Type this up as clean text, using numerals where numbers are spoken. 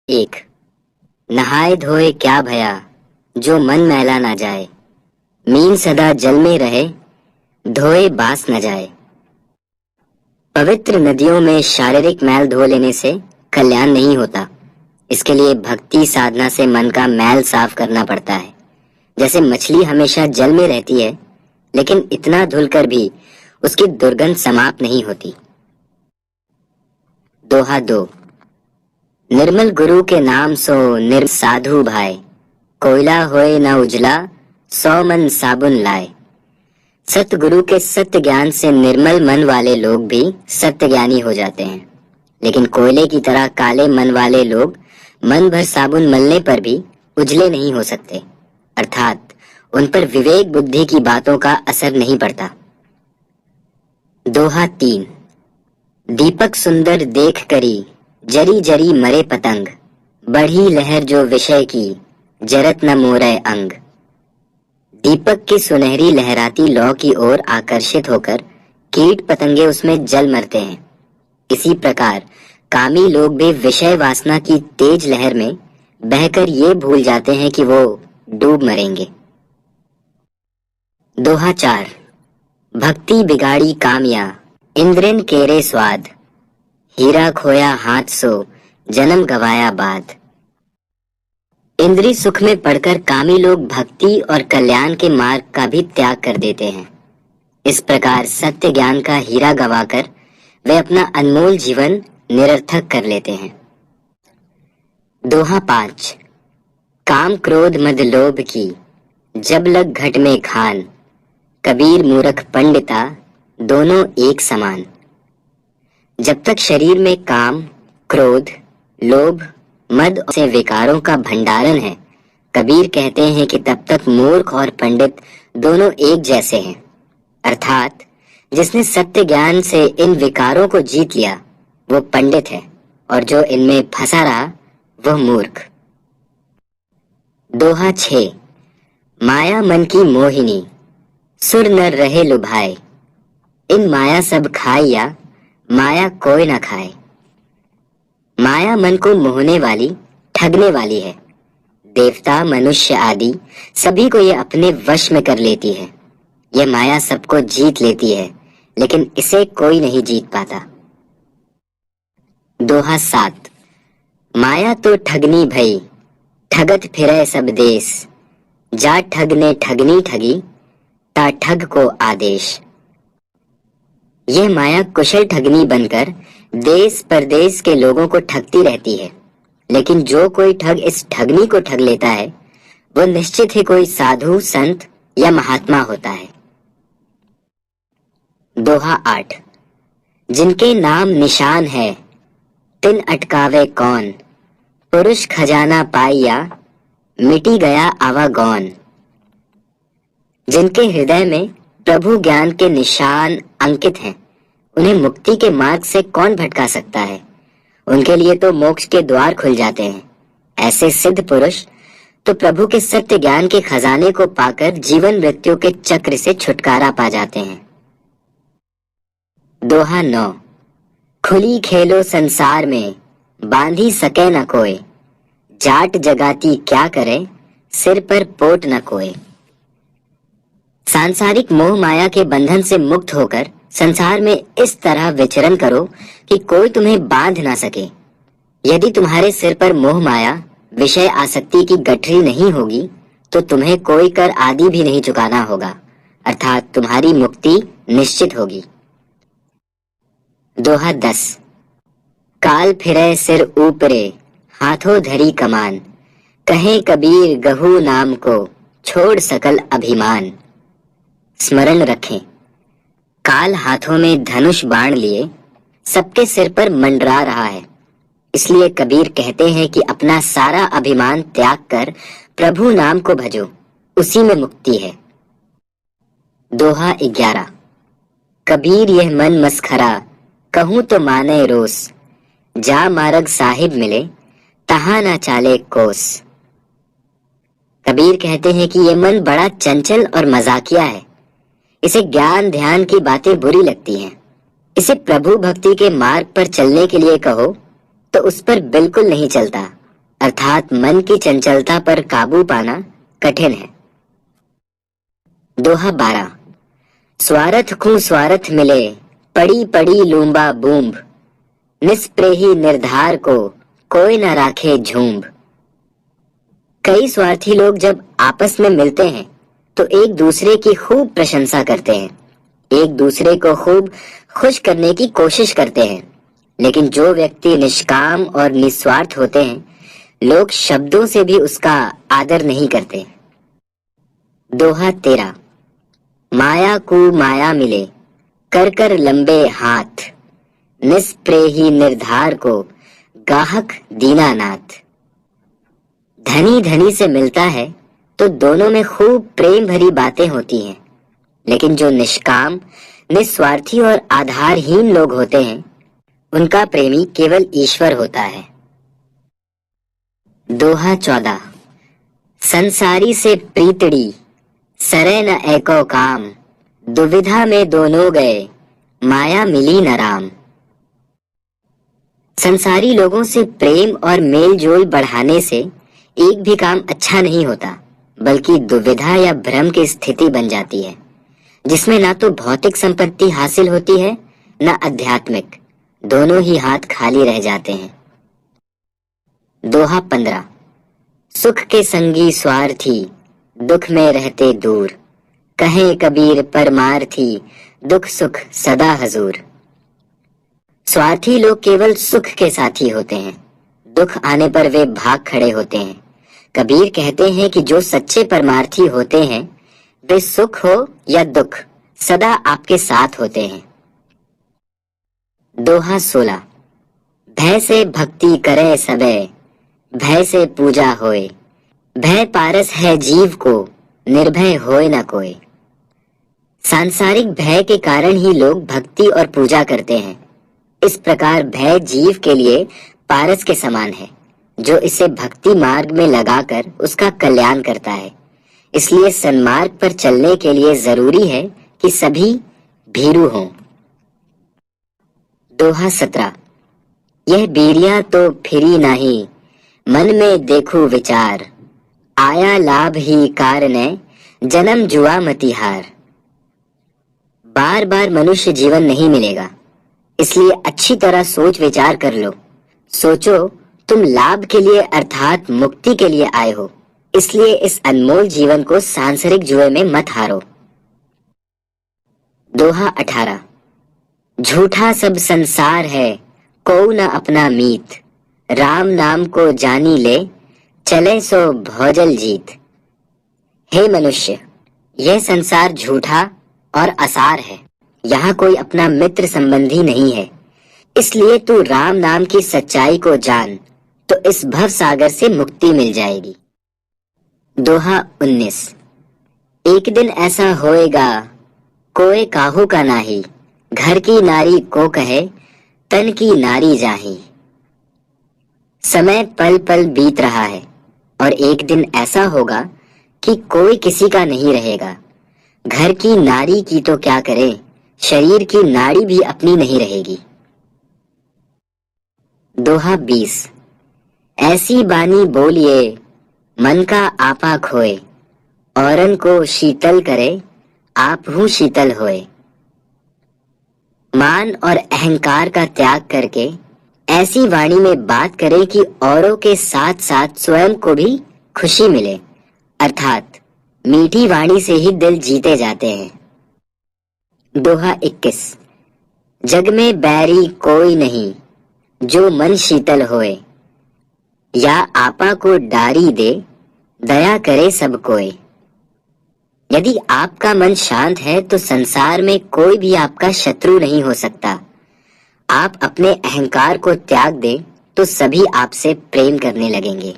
एक। नहाए धोए क्या भया, जो मन मैला ना जाए। मीन सदा जल में रहे, धोए बास न जाए। पवित्र नदियों में शारीरिक मैल धो लेने से कल्याण नहीं होता। इसके लिए भक्ति साधना से मन का मैल साफ करना पड़ता है। जैसे मछली हमेशा जल में रहती है, लेकिन इतना धुलकर भी उसकी दुर्गंध समाप्त नहीं होती। दोहा 2। निर्मल गुरु के नाम सो निर्मल साधु भाई, कोयला होए न उजला, 100 मन साबुन लाए। सतगुरु के सत्य ज्ञान से निर्मल मन वाले लोग भी सत्य ज्ञानी हो जाते हैं, लेकिन कोयले की तरह काले मन वाले लोग मन भर साबुन मलने पर भी उजले नहीं हो सकते, अर्थात उन पर विवेक बुद्धि की बातों का असर नहीं पड़ता। दोहा 3। दीपक सुंदर देख करी, जरी जरी मरे पतंग, बढ़ी लहर जो विषय की, जरत न मोरे अंग। दीपक की सुनहरी लहराती लौ की ओर आकर्षित होकर कीट पतंगे उसमें जल मरते हैं। इसी प्रकार कामी लोग भी विषय वासना की तेज लहर में बहकर ये भूल जाते हैं कि वो डूब मरेंगे। दोहा 4। भक्ति बिगाड़ी कामिया, इंद्रिन केरे स्वाद, हीरा खोया हाथ सो, जन्म गवाया बाद। इंद्रिय सुख में पड़कर कामी लोग भक्ति और कल्याण के मार्ग का भी त्याग कर देते हैं। इस प्रकार सत्य ज्ञान का हीरा गवाकर वे अपना अनमोल जीवन निरर्थक कर लेते हैं। दोहा 5। काम क्रोध मद लोभ की, जब लग घट में खान, कबीर मूर्ख पंडिता, दोनों एक समान। जब तक शरीर में काम, क्रोध, लोभ, मद से विकारों का भंडारण है, कबीर कहते हैं कि तब तक मूर्ख और पंडित दोनों एक जैसे हैं, अर्थात जिसने सत्य ज्ञान से इन विकारों को जीत लिया वो पंडित है, और जो इनमें फंसा रहा वह मूर्ख। दोहा 6। माया मन की मोहिनी, सुर नर रहे लुभाए, इन माया सब खाइया, माया कोई न खाए। माया मन को मोहने वाली, ठगने वाली है। देवता, मनुष्य आदि सभी को ये अपने वश में कर लेती है। यह माया सबको जीत लेती है, लेकिन इसे कोई नहीं जीत पाता। दोहा 7। माया तो ठगनी भई, ठगत फिरे सब देश, जा ठग ने ठगनी ठगी, ता ठग को आदेश। यह माया कुशल ठगनी बनकर देश परदेश के लोगों को ठगती रहती है, लेकिन जो कोई ठग इस ठगनी को ठग लेता है वो निश्चित ही कोई साधु, संत या महात्मा होता है। दोहा 8। जिनके नाम निशान है, तिन अटकावे कौन, पुरुष खजाना पाइया, मिटी गया आवागौन। जिनके हृदय में प्रभु ज्ञान के निशान अंकित हैं, उन्हें मुक्ति के मार्ग से कौन भटका सकता है। उनके लिए तो मोक्ष के द्वार खुल जाते हैं। ऐसे सिद्ध पुरुष तो प्रभु के सत्य ज्ञान के खजाने को पाकर जीवन मृत्यु के चक्र से छुटकारा पा जाते हैं। दोहा 9। खुली खेलो संसार में, बांधी सके न कोई, जाट जगाती क्या करे, सिर पर पोट न कोई। सांसारिक मोह माया के बंधन से मुक्त होकर संसार में इस तरह विचरण करो कि कोई तुम्हें बांध ना सके। यदि तुम्हारे सिर पर मोह माया, विषय आसक्ति की गठरी नहीं होगी तो तुम्हें कोई कर आदि भी नहीं चुकाना होगा, अर्थात तुम्हारी मुक्ति निश्चित होगी। दोहा 10। काल फिरे सिर ऊपरे, हाथों धरी कमान, कहे कबीर गहू नाम को, छोड़ सकल अभिमान। स्मरण रखें, काल हाथों में धनुष बाण लिए सबके सिर पर मंडरा रहा है। इसलिए कबीर कहते हैं कि अपना सारा अभिमान त्याग कर प्रभु नाम को भजो, उसी में मुक्ति है। दोहा 11। कबीर यह मन मस्खरा, कहूं तो माने रोस, जा मार्ग साहिब मिले, तहां ना चाले कोस। कबीर कहते हैं कि यह मन बड़ा चंचल और मजाकिया है। इसे ज्ञान ध्यान की बातें बुरी लगती हैं। इसे प्रभु भक्ति के मार्ग पर चलने के लिए कहो तो उस पर बिल्कुल नहीं चलता अर्थात मन की चंचलता पर काबू पाना कठिन है। दोहा 12। स्वार्थ को स्वार्थ मिले, पड़ी पड़ी लूंबा बूंब, निस्प्रेही निर्धार को कोई न राखे झूंब। कई स्वार्थी लोग जब आपस में मिलते हैं तो एक दूसरे की खूब प्रशंसा करते हैं, एक दूसरे को खूब खुश करने की कोशिश करते हैं, लेकिन जो व्यक्ति निष्काम और निस्वार्थ होते हैं, लोग शब्दों से भी उसका आदर नहीं करते। दोहा 13। माया को माया मिले, कर कर लंबे हाथ, निस्प्रेही निर्धार को गाहक दीनानाथ। धनी धनी से मिलता है तो दोनों में खूब प्रेम भरी बातें होती हैं, लेकिन जो निष्काम, निस्वार्थी और आधारहीन लोग होते हैं, उनका प्रेमी केवल ईश्वर होता है। दोहा 14। संसारी से प्रीतड़ी, सरे न एको काम, दुविधा में दोनों गए, माया मिली न राम। संसारी लोगों से प्रेम और मेल जोल बढ़ाने से एक भी काम अच्छा नहीं होता, बल्कि दुविधा या भ्रम की स्थिति बन जाती है, जिसमें ना तो भौतिक संपत्ति हासिल होती है, न आध्यात्मिक। दोनों ही हाथ खाली रह जाते हैं। दोहा 15। सुख के संगी स्वार्थी, दुख में रहते दूर, कहे कबीर परमार्थी, दुख सुख सदा हजूर। स्वार्थी लोग केवल सुख के साथी होते हैं, दुख आने पर वे भाग खड़े होते हैं। कबीर कहते हैं कि जो सच्चे परमार्थी होते हैं, वे सुख हो या दुख सदा आपके साथ होते हैं। दोहा 16। भय से भक्ति करे सबे, भय से पूजा होए, भय पारस है जीव को, निर्भय होए न कोई। सांसारिक भय के कारण ही लोग भक्ति और पूजा करते हैं। इस प्रकार भय जीव के लिए पारस के समान है, जो इसे भक्ति मार्ग में लगाकर उसका कल्याण करता है। इसलिए सन्मार्ग पर चलने के लिए जरूरी है कि सभी भीरू हों। दोहा 17। यह बीरिया तो फिरी नहीं, मन में देखो विचार, आया लाभ ही कारणे, जन्म जुआ मतिहार। बार बार मनुष्य जीवन नहीं मिलेगा, इसलिए अच्छी तरह सोच विचार कर लो। सोचो तुम लाभ के लिए अर्थात मुक्ति के लिए आए हो, इसलिए इस अनमोल जीवन को सांसारिक जुए में मत हारो। दोहा 18। झूठा सब संसार है, को न अपना मीत, राम नाम को जानी ले, चले सो भौजल जीत। हे मनुष्य, यह संसार झूठा और असार है, यहाँ कोई अपना मित्र संबंधी नहीं है, इसलिए तू राम नाम की सच्चाई को जान, तो इस भव सागर से मुक्ति मिल जाएगी। दोहा 19। एक दिन ऐसा होएगा, कोई काहू का नाही, घर की नारी को कहे, तन की नारी जाही। समय पल पल बीत रहा है और एक दिन ऐसा होगा कि कोई किसी का नहीं रहेगा। घर की नारी की तो क्या करे, शरीर की नाड़ी भी अपनी नहीं रहेगी। दोहा 20। ऐसी बानी बोलिए, मन का आपा खोए, औरन को शीतल करे, आप हूँ शीतल होए। मान और अहंकार का त्याग करके ऐसी वाणी में बात करें कि औरों के साथ साथ स्वयं को भी खुशी मिले, अर्थात मीठी वाणी से ही दिल जीते जाते हैं। दोहा 21। जग में बैरी कोई नहीं, जो मन शीतल होए, या आपा को डारी दे, दया करे सब कोई। यदि आपका मन शांत है तो संसार में कोई भी आपका शत्रु नहीं हो सकता। आप अपने अहंकार को त्याग दें तो सभी आपसे प्रेम करने लगेंगे।